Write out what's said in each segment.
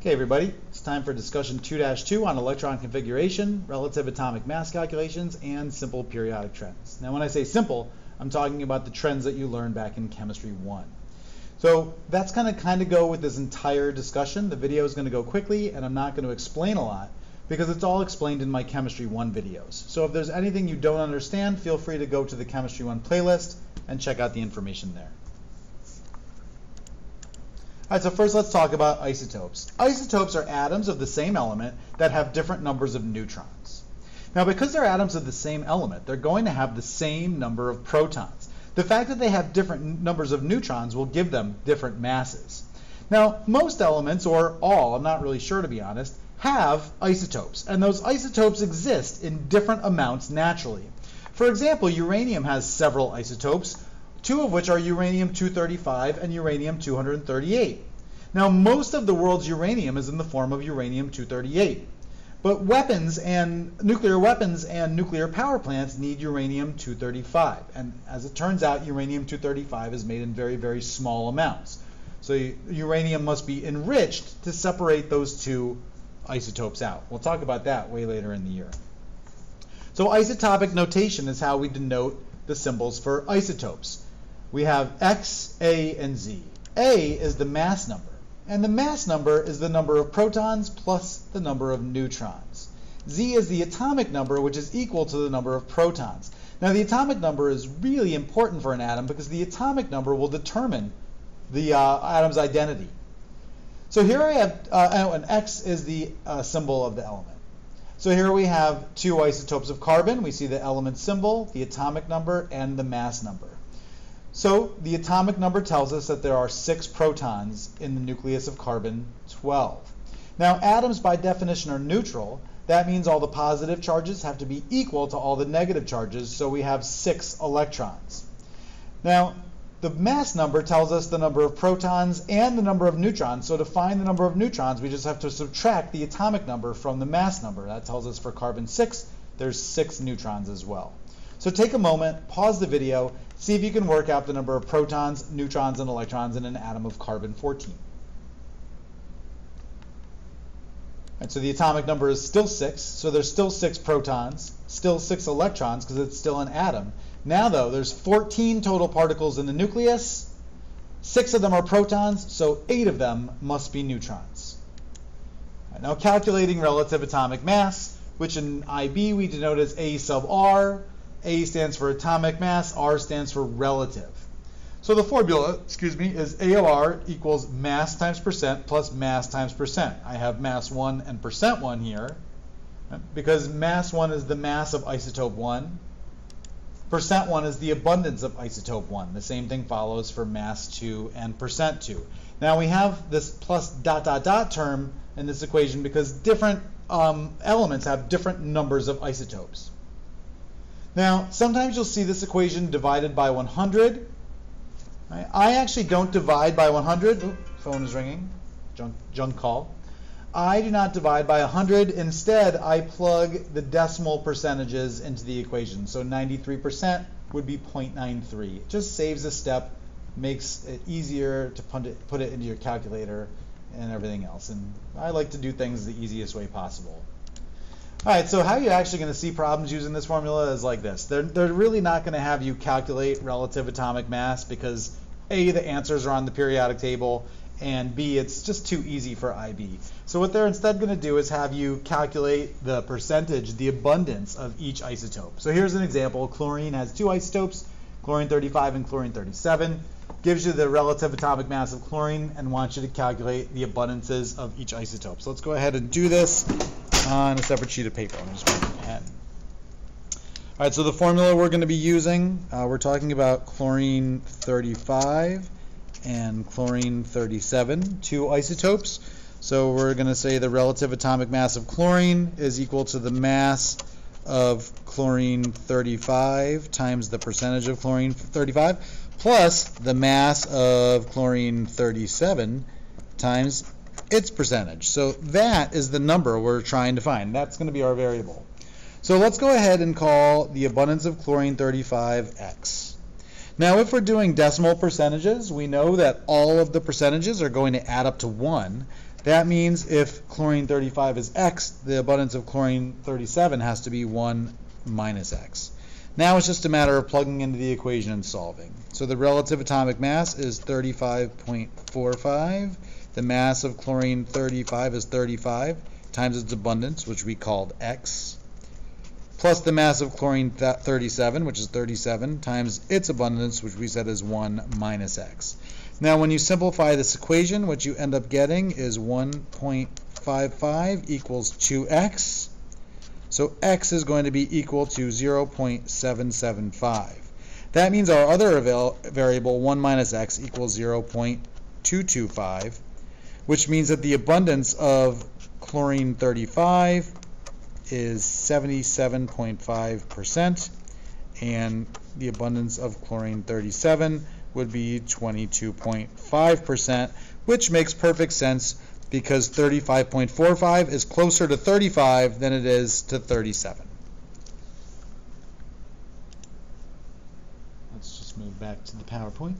Okay, everybody, it's time for discussion 2-2 on electron configuration, relative atomic mass calculations, and simple periodic trends. Now, when I say simple, I'm talking about the trends that you learned back in Chemistry 1. So that's going to kind of go with this entire discussion. The video is going to go quickly, and I'm not going to explain a lot because it's all explained in my Chemistry 1 videos. So if there's anything you don't understand, feel free to go to the Chemistry 1 playlist and check out the information there. All right, so first let's talk about isotopes. Isotopes are atoms of the same element that have different numbers of neutrons. Now, because they're atoms of the same element, they're going to have the same number of protons. The fact that they have different numbers of neutrons will give them different masses. Now, most elements, or all, I'm not really sure to be honest, have isotopes, and those isotopes exist in different amounts naturally. For example, uranium has several isotopes, two of which are uranium-235 and uranium-238. Now, most of the world's uranium is in the form of uranium-238, but nuclear weapons and nuclear power plants need uranium-235, and as it turns out, uranium-235 is made in very, very small amounts. So uranium must be enriched to separate those two isotopes out. We'll talk about that way later in the year. So isotopic notation is how we denote the symbols for isotopes. We have X, A, and Z. A is the mass number, and the mass number is the number of protons plus the number of neutrons. Z is the atomic number, which is equal to the number of protons. Now, the atomic number is really important for an atom because the atomic number will determine the atom's identity. So here I have, and X is the symbol of the element. So here we have two isotopes of carbon. We see the element symbol, the atomic number, and the mass number. So the atomic number tells us that there are 6 protons in the nucleus of carbon-12. Now, atoms by definition are neutral. That means all the positive charges have to be equal to all the negative charges, so we have 6 electrons. Now, the mass number tells us the number of protons and the number of neutrons. So to find the number of neutrons, we just have to subtract the atomic number from the mass number. That tells us for carbon-6, there's 6 neutrons as well. So take a moment, pause the video, see if you can work out the number of protons, neutrons, and electrons in an atom of carbon-14. And so the atomic number is still 6, so there's still 6 protons, still 6 electrons because it's still an atom. Now though, there's 14 total particles in the nucleus, 6 of them are protons, so 8 of them must be neutrons. Right, now calculating relative atomic mass, which in IB we denote as A sub R. A stands for atomic mass, R stands for relative. So the formula, is A of R equals mass times percent plus mass times percent. I have mass 1 and percent 1 here, because mass 1 is the mass of isotope 1. Percent 1 is the abundance of isotope 1. The same thing follows for mass 2 and percent 2. Now we have this plus dot dot dot term in this equation because different elements have different numbers of isotopes. Now, sometimes you'll see this equation divided by 100. Right? I actually don't divide by 100. Ooh, phone is ringing. Junk call. I do not divide by 100. Instead, I plug the decimal percentages into the equation. So 93% would be 0.93. It just saves a step, makes it easier to put it into your calculator and everything else. And I like to do things the easiest way possible. All right, so how you're actually going to see problems using this formula is like this. They're really not going to have you calculate relative atomic mass because A, the answers are on the periodic table, and B, it's just too easy for IB. So what they're instead going to do is have you calculate the percentage, the abundance of each isotope. So here's an example. Chlorine has 2 isotopes, chlorine-35 and chlorine-37. Gives you the relative atomic mass of chlorine and wants you to calculate the abundances of each isotope. So let's go ahead and do this on a separate sheet of paper. I'm just going to pen. All right, so the formula we're going to be using, we're talking about chlorine-35 and chlorine-37, 2 isotopes. So we're going to say the relative atomic mass of chlorine is equal to the mass of chlorine-35 times the percentage of chlorine-35 plus the mass of chlorine-37 times its percentage. So that is the number we're trying to find. That's going to be our variable. So let's go ahead and call the abundance of chlorine-35 X. Now, if we're doing decimal percentages, we know that all of the percentages are going to add up to 1. That means if chlorine 35 is X, the abundance of chlorine 37 has to be 1 minus X. Now it's just a matter of plugging into the equation and solving. So the relative atomic mass is 35.45. The mass of chlorine 35 is 35 times its abundance, which we called X, plus the mass of chlorine 37, which is 37, times its abundance, which we said is 1 minus X. Now when you simplify this equation, what you end up getting is 1.55 equals 2X. So X is going to be equal to 0.775. That means our other variable, 1 minus X, equals 0.225, which means that the abundance of chlorine 35 is 77.5%, and the abundance of chlorine 37 would be 22.5%, which makes perfect sense because 35.45 is closer to 35 than it is to 37. Let's just move back to the PowerPoint.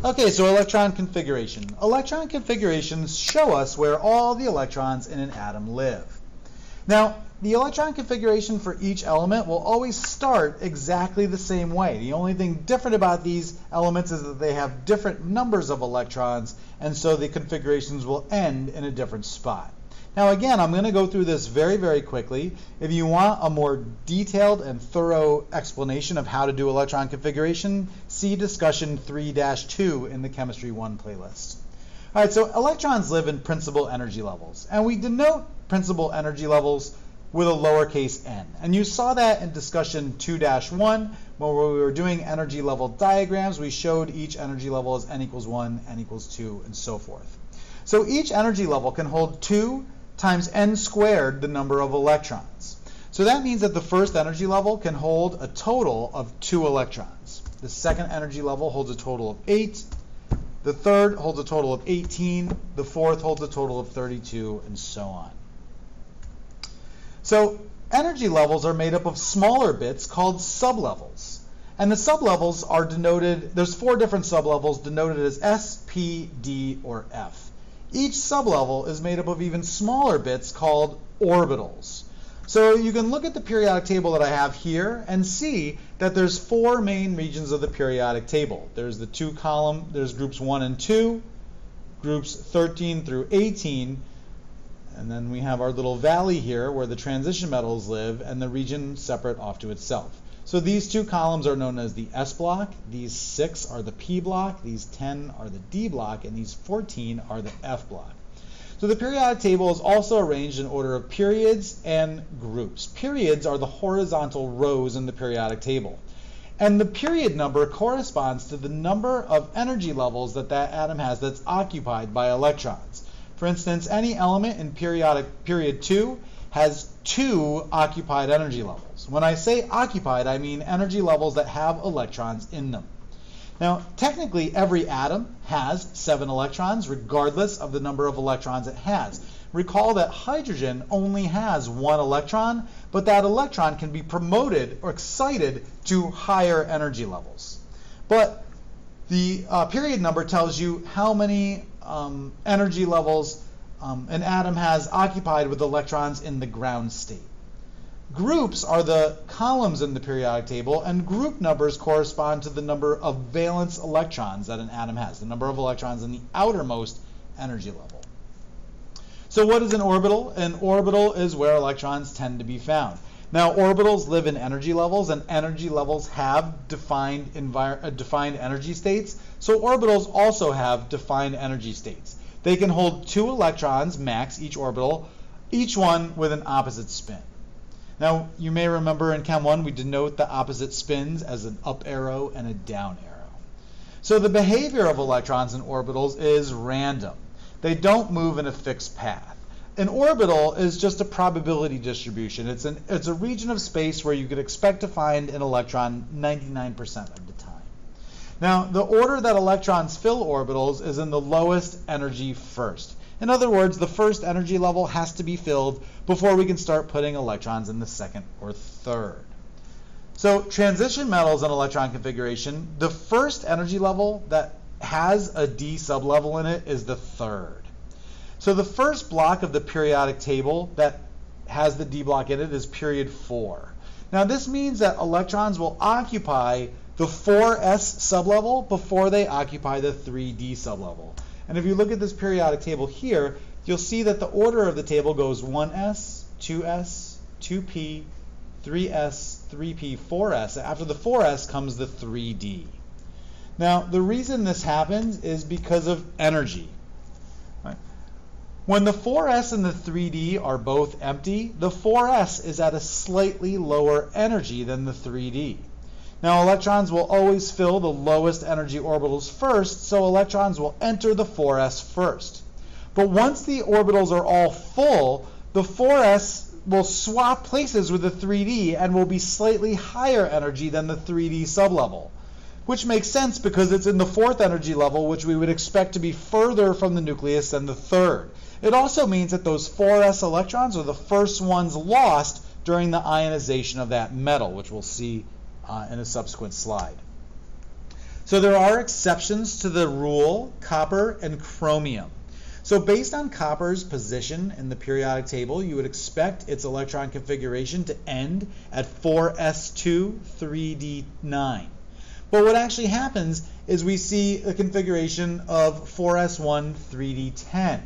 Okay, so electron configuration. Electron configurations show us where all the electrons in an atom live. Now, the electron configuration for each element will always start exactly the same way. The only thing different about these elements is that they have different numbers of electrons, and so the configurations will end in a different spot. Now again, I'm going to go through this very, very quickly. If you want a more detailed and thorough explanation of how to do electron configuration, see discussion 3-2 in the Chemistry 1 playlist. All right, so electrons live in principal energy levels, and we denote principal energy levels with a lowercase n. And you saw that in discussion 2-1, where we were doing energy level diagrams. We showed each energy level as n equals 1, n equals 2, and so forth. So each energy level can hold 2 times n squared, the number of electrons. So that means that the first energy level can hold a total of 2 electrons. The second energy level holds a total of 8. The third holds a total of 18. The fourth holds a total of 32, and so on. So energy levels are made up of smaller bits called sublevels. And the sublevels are denoted, there's 4 different sublevels denoted as S, P, D, or F. Each sublevel is made up of even smaller bits called orbitals. So you can look at the periodic table that I have here and see that there's 4 main regions of the periodic table. There's the 2 column, there's groups 1 and 2, groups 13 through 18, and then we have our little valley here where the transition metals live, and the region separate off to itself. So these 2 columns are known as the S block, these 6 are the P block, these 10 are the D block, and these 14 are the F block. So the periodic table is also arranged in order of periods and groups. Periods are the horizontal rows in the periodic table. And the period number corresponds to the number of energy levels that that atom has that's occupied by electrons. For instance, any element in period 2 has 2 occupied energy levels. When I say occupied, I mean energy levels that have electrons in them. Now, technically, every atom has 7 electrons, regardless of the number of electrons it has. Recall that hydrogen only has 1 electron, but that electron can be promoted or excited to higher energy levels. But the period number tells you how many energy levels an atom has occupied with electrons in the ground state. Groups are the columns in the periodic table, and group numbers correspond to the number of valence electrons that an atom has, the number of electrons in the outermost energy level. So what is an orbital? An orbital is where electrons tend to be found. Now, orbitals live in energy levels, and energy levels have defined energy states. So orbitals also have defined energy states. They can hold 2 electrons max each orbital, each one with an opposite spin. Now, you may remember in Chem 1 we denote the opposite spins as an up arrow and a down arrow. So the behavior of electrons in orbitals is random. They don't move in a fixed path. An orbital is just a probability distribution. It's a region of space where you could expect to find an electron 99% of the time. Now, the order that electrons fill orbitals is in the lowest energy first. In other words, the first energy level has to be filled before we can start putting electrons in the second or third. So transition metals in electron configuration, the first energy level that has a D sublevel in it is the third. So the first block of the periodic table that has the D block in it is period 4. Now this means that electrons will occupy the 4s sublevel before they occupy the 3d sublevel. And if you look at this periodic table here, you'll see that the order of the table goes 1s, 2s, 2p, 3s, 3p, 4s. After the 4s comes the 3d. Now the reason this happens is because of energy. Right? When the 4s and the 3d are both empty, the 4s is at a slightly lower energy than the 3d. Now electrons will always fill the lowest energy orbitals first, so electrons will enter the 4s first. But once the orbitals are all full, the 4s will swap places with the 3d and will be slightly higher energy than the 3d sublevel, which makes sense because it's in the fourth energy level, which we would expect to be further from the nucleus than the third. It also means that those 4s electrons are the first ones lost during the ionization of that metal, which we'll see in a subsequent slide. So there are exceptions to the rule, copper and chromium. So based on copper's position in the periodic table, you would expect its electron configuration to end at 4s2, 3d9. But what actually happens is we see a configuration of 4s1, 3d10.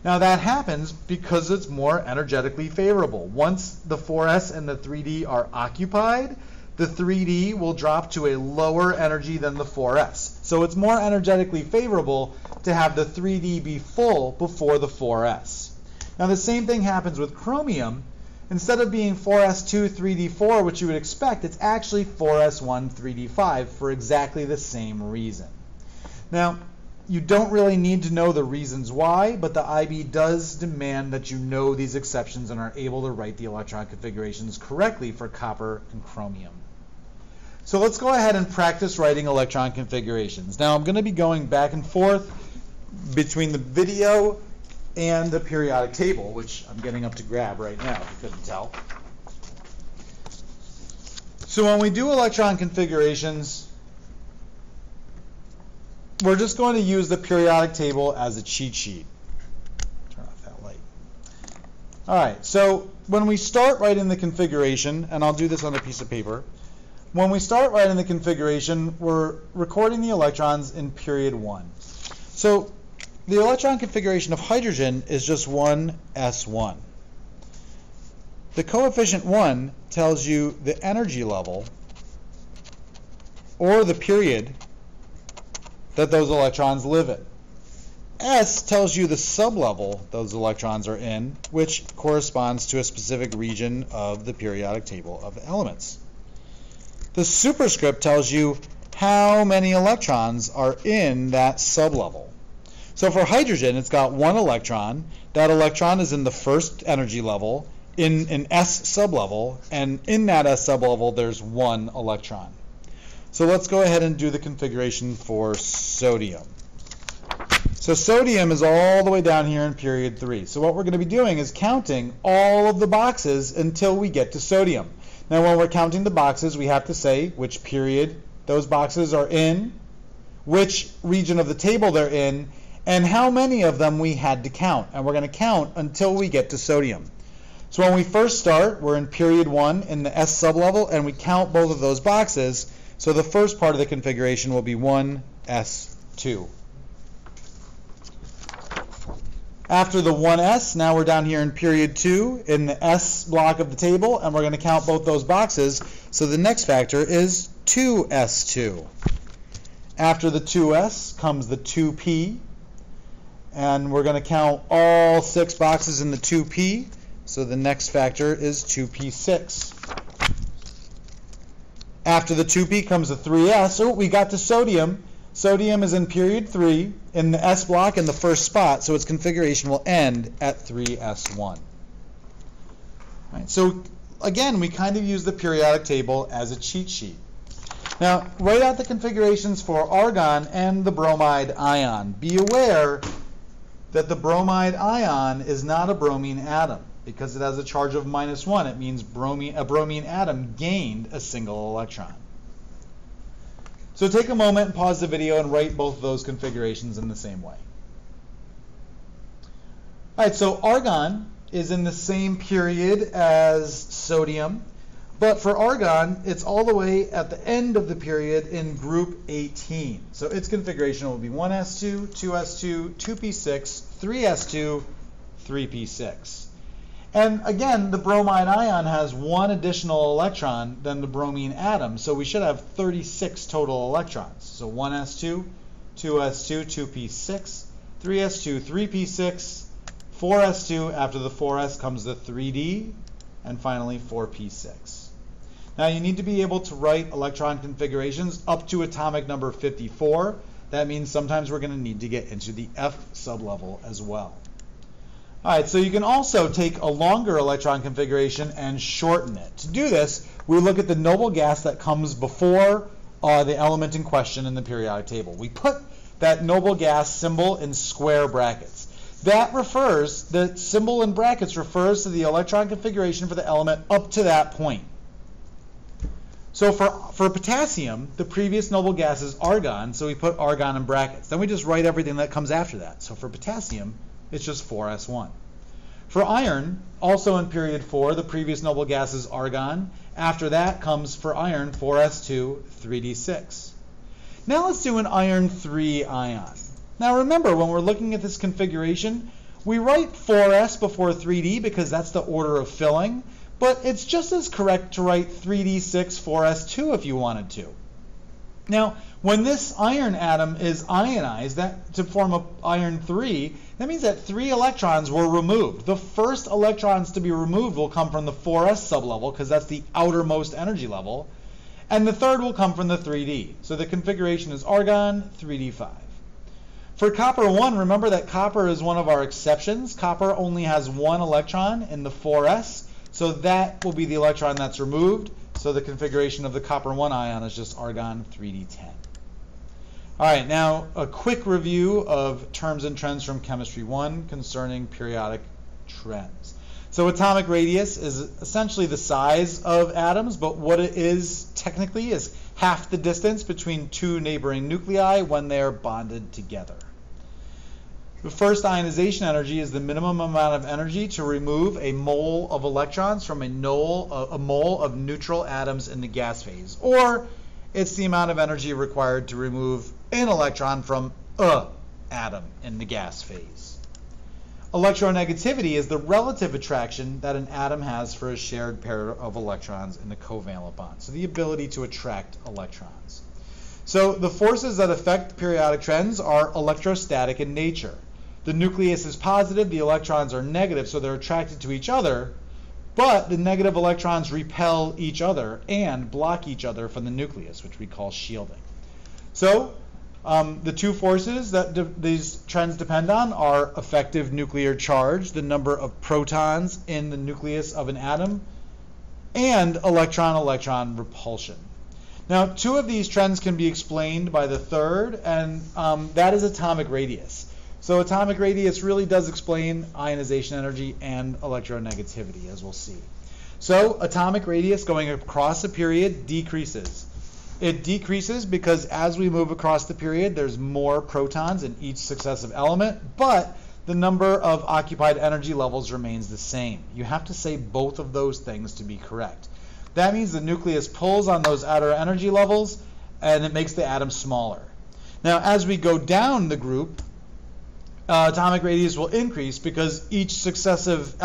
Now that happens because it's more energetically favorable. Once the 4s and the 3d are occupied, the 3d will drop to a lower energy than the 4s. So it's more energetically favorable to have the 3d be full before the 4s. Now the same thing happens with chromium. Instead of being 4s2, 3d4, which you would expect, it's actually 4s1, 3d5 for exactly the same reason. Now, you don't really need to know the reasons why, but the IB does demand that you know these exceptions and are able to write the electron configurations correctly for copper and chromium. So let's go ahead and practice writing electron configurations. Now I'm going to be going back and forth between the video and the periodic table, which I'm getting up to grab right now, if you couldn't tell. So when we do electron configurations, we're just going to use the periodic table as a cheat sheet. Turn off that light. All right, so when we start writing the configuration, and I'll do this on a piece of paper, when we start writing the configuration, we're recording the electrons in period 1. So the electron configuration of hydrogen is just 1s1. The coefficient 1 tells you the energy level or the period that those electrons live in. S tells you the sublevel those electrons are in, which corresponds to a specific region of the periodic table of elements. The superscript tells you how many electrons are in that sublevel. So for hydrogen, it's got one electron. That electron is in the first energy level in an S sublevel, and in that S sublevel, there's one electron. So let's go ahead and do the configuration for sodium. So sodium is all the way down here in period 3. So what we're going to be doing is counting all of the boxes until we get to sodium. Now when we're counting the boxes, we have to say which period those boxes are in, which region of the table they're in, and how many of them we had to count. And we're going to count until we get to sodium. So when we first start, we're in period 1 in the S sublevel, and we count both of those boxes. So the first part of the configuration will be 1s2. After the 1s, now we're down here in period 2 in the S block of the table, and we're going to count both those boxes. So the next factor is 2s2. After the 2s comes the 2p, and we're going to count all 6 boxes in the 2p. So the next factor is 2p6. After the 2p comes the 3s. So we got to sodium. Sodium is in period 3 in the S block in the first spot, so its configuration will end at 3s1. Right, so again, we kind of use the periodic table as a cheat sheet. Now, write out the configurations for argon and the bromide ion. Be aware that the bromide ion is not a bromine atom. Because it has a charge of -1, it means a bromine atom gained a single electron. So So take a moment and pause the video and write both of those configurations in the same way. All right, so argon is in the same period as sodium, but for argon, it's all the way at the end of the period in group 18. So its configuration will be 1s2, 2s2, 2p6, 3s2, 3p6. And again, the bromide ion has one additional electron than the bromine atom, so we should have 36 total electrons. So 1s2, 2s2, 2p6, 3s2, 3p6, 4s2, after the 4s comes the 3d, and finally 4p6. Now you need to be able to write electron configurations up to atomic number 54. That means sometimes we're going to need to get into the F sublevel as well. All right, so you can also take a longer electron configuration and shorten it. To do this, we look at the noble gas that comes before the element in question in the periodic table. We put that noble gas symbol in square brackets. The symbol in brackets refers to the electron configuration for the element up to that point. So for potassium, the previous noble gas is argon, so we put argon in brackets. Then we just write everything that comes after that. So for potassium, it's just 4s1. For iron, also in period 4, the previous noble gas is argon. After that comes, for iron, 4s2, 3d6. Now let's do an iron 3 ion. Now remember, when we're looking at this configuration, we write 4s before 3d because that's the order of filling, but it's just as correct to write 3d6, 4s2 if you wanted to. Now, when this iron atom is ionized to form an iron 3, that means that 3 electrons were removed. The first electrons to be removed will come from the 4s sublevel because that's the outermost energy level, and the third will come from the 3d. So the configuration is argon 3d5. For copper 1, remember that copper is one of our exceptions. Copper only has 1 electron in the 4s, so that will be the electron that's removed. So the configuration of the copper 1 ion is just argon 3d10. All right, now a quick review of terms and trends from Chemistry 1 concerning periodic trends. So atomic radius is essentially the size of atoms, but what it is technically is half the distance between 2 neighboring nuclei when they are bonded together. The first ionization energy is the minimum amount of energy to remove a mole of electrons from a mole of neutral atoms in the gas phase, or it's the amount of energy required to remove an electron from an atom in the gas phase. Electronegativity is the relative attraction that an atom has for a shared pair of electrons in the covalent bond, so the ability to attract electrons. So the forces that affect periodic trends are electrostatic in nature. The nucleus is positive, the electrons are negative, so they're attracted to each other, but the negative electrons repel each other and block each other from the nucleus, which we call shielding. So the two forces that these trends depend on are effective nuclear charge, the number of protons in the nucleus of an atom, and electron-electron repulsion. Now, 2 of these trends can be explained by the third, and that is atomic radius. So atomic radius really does explain ionization energy and electronegativity, as we'll see. So atomic radius going across a period decreases. It decreases because as we move across the period, there's more protons in each successive element, but the number of occupied energy levels remains the same. You have to say both of those things to be correct. That means the nucleus pulls on those outer energy levels, and it makes the atom smaller. Now, as we go down the group, atomic radius will increase because each successive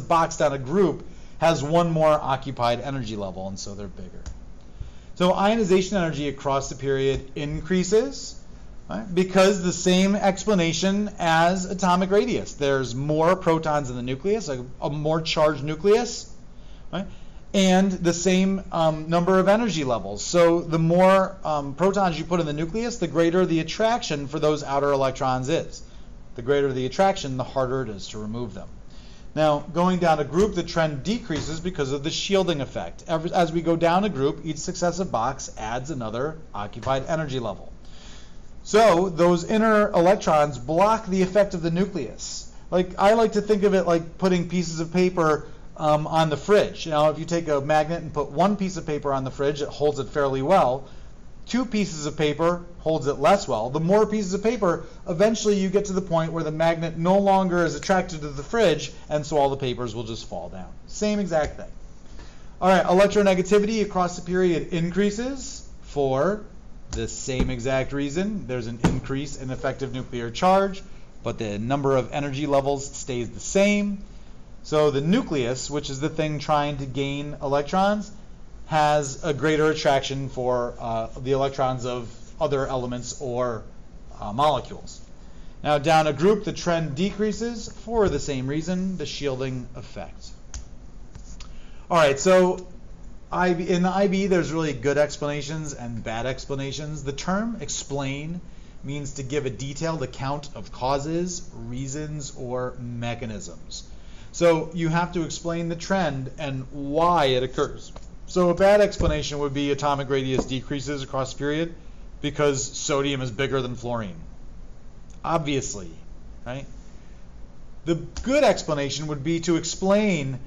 box down a group has one more occupied energy level, and so they're bigger. So ionization energy across the period increases, right, because the same explanation as atomic radius. There's more protons in the nucleus, a more charged nucleus, right, and the same number of energy levels. So the more protons you put in the nucleus, the greater the attraction for those outer electrons is. The greater the attraction, the harder it is to remove them. Now, going down a group, the trend decreases because of the shielding effect. As we go down a group, each successive box adds another occupied energy level. So those inner electrons block the effect of the nucleus. I like to think of it like putting pieces of paper on the fridge. Now, if you take a magnet and put one piece of paper on the fridge, it holds it fairly well. Two pieces of paper holds it less well. The more pieces of paper, eventually you get to the point where the magnet no longer is attracted to the fridge, and so all the papers will just fall down. Same exact thing. All right, electronegativity across the period increases for the same exact reason. There's an increase in effective nuclear charge, but the number of energy levels stays the same. So the nucleus, which is the thing trying to gain electrons, has a greater attraction for the electrons of other elements or molecules. Now down a group, the trend decreases for the same reason, the shielding effect. All right, so in the IB, there's really good explanations and bad explanations. The term explain means to give a detailed account of causes, reasons, or mechanisms. So you have to explain the trend and why it occurs. So a bad explanation would be atomic radius decreases across the period because sodium is bigger than fluorine. Obviously, right? The good explanation would be to explain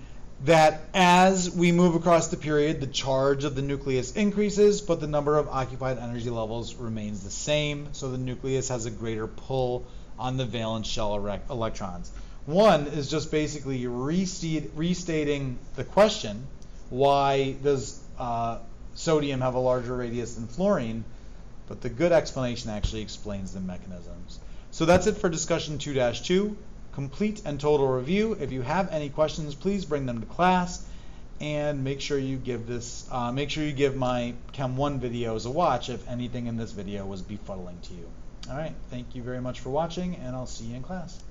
that as we move across the period, the charge of the nucleus increases, but the number of occupied energy levels remains the same, so the nucleus has a greater pull on the valence shell electrons. One is just basically restating the question, why does sodium have a larger radius than fluorine? But the good explanation actually explains the mechanisms. So that's it for discussion 2-2, complete and total review. If you have any questions, please bring them to class, and make sure you give my Chem 1 videos a watch if anything in this video was befuddling to you. All right, thank you very much for watching, and I'll see you in class.